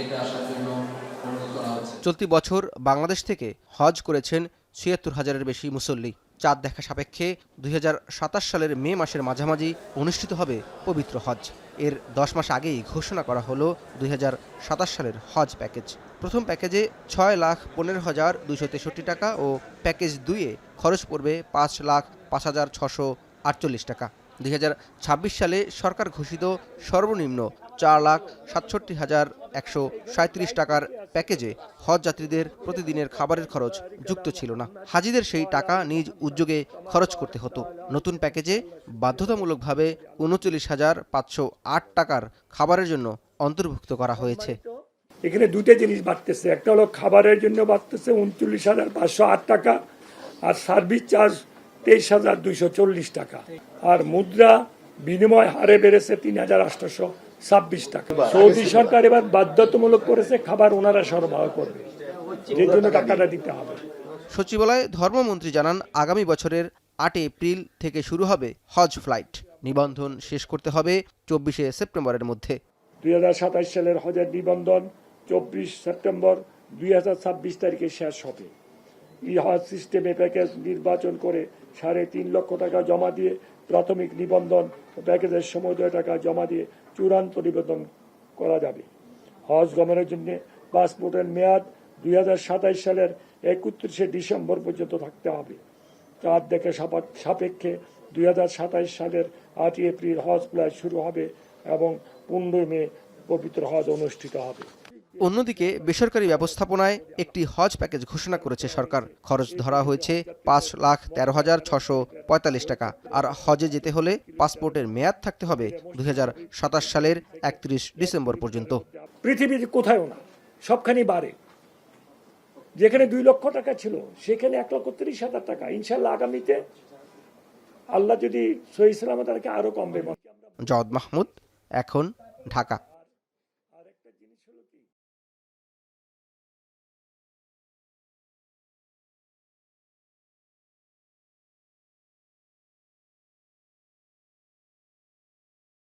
হেঁটে আসার জন্য অনুরোধ করা হচ্ছে। চলতি বছর বাংলাদেশ থেকে হজ করেছেন ৭৬,০০০-এর বেশি মুসল্লি। চাঁদ দেখা সাপেক্ষে ২০২৭ সালের মে মাসের মাঝামাঝি অনুষ্ঠিত হবে পবিত্র হজ। এর ১০ মাস আগেই ঘোষণা করা হলো ২০২৭ সালের হজ প্যাকেজ। প্রথম প্যাকেজে ৬,১৫,২৬৩ টাকা ও প্যাকেজ ২-এ খরচ পড়বে ৫,০৫,৬৪৮ টাকা। ২০২৬ সালে সরকার ঘোষিত সর্বনিম্ন ৪,৬৭,১৩৭ টাকার প্যাকেজে হজ যাত্রীদের প্রতিদিনের খাবারের খরচ যুক্ত ছিল না। হাজিদের সেই টাকা নিজ উদ্যোগে খরচ করতে হতো। নতুন প্যাকেজে বাধ্যতামূলকভাবে ৩৯,৫০৮ টাকার খাবারের জন্য অন্তর্ভুক্ত করা হয়েছে। এখানে দুটো জিনিস বাড়তেছে, একটা হলো খাবারের জন্য বাড়তেছে ৩৯,৫০৮ টাকা, আর সার্ভিস চার্জ ২৩,২৪০ টাকা, আর মুদ্রা বিনিময় হারে বেড়েছে ৩,৮২৬ টাকা। সৌদি সরকার এবার বাধ্যতামূলক করেছে খাবার ওনারা সরবরাহ করবে, যে জন্য টাকাটা দিতে হবে। সচিবালয়ে ধর্মমন্ত্রী জানান, আগামী বছরের ৮ এপ্রিল থেকে শুরু হবে হজ ফ্লাইট। নিবন্ধন শেষ করতে হবে ২৪শে সেপ্টেম্বরের মধ্যে। ২০২৭ সালের হজের নিবন্ধন ২৪ সেপ্টেম্বর ২০২৬ তারিখে শেষ হবে। এই হজ সিস্টেমে প্যাকেজ নির্বাচন করে ৩.৫ লক্ষ টাকা জমা দিয়ে প্রাথমিক নিবন্ধন ও প্যাকেজের সমুদয় টাকা জমা দিয়ে চূড়ান্ত নিবন্ধন করা যাবে। হজ গমনের জন্য পাসপোর্টের মেয়াদ ২০২৭ সালের ৩১শে ডিসেম্বর পর্যন্ত থাকতে হবে। চাঁদ দেখা সাপেক্ষে ২০২৭ সালের ৮ এপ্রিল হজ ফ্লাইট শুরু হবে এবং ১৫ মে পবিত্র হজ অনুষ্ঠিত হবে। অন্যদিকে বেসরকারি ব্যবস্থাপনায় একটি হজ প্যাকেজ ঘোষণা করেছে সরকার। খরচ ধরা হয়েছে ৫,১৩,৬৪৫ টাকা। আর হজে যেতে হলে পাসপোর্টের মেয়াদ থাকতে হবে ২০২৭ সালের ৩১ ডিসেম্বর পর্যন্ত। পৃথিবীতে কোথাও না, সবখানি বাড়ে। যেখানে ২ লক্ষ টাকা ছিল সেখানে ১,৩০,০০০ টাকা। ইনশাল্লাহ আগামীতে আল্লাহ যদি সহি সালামত আরো কমবে। জাওয়াদ মাহমুদ, এখন, ঢাকা।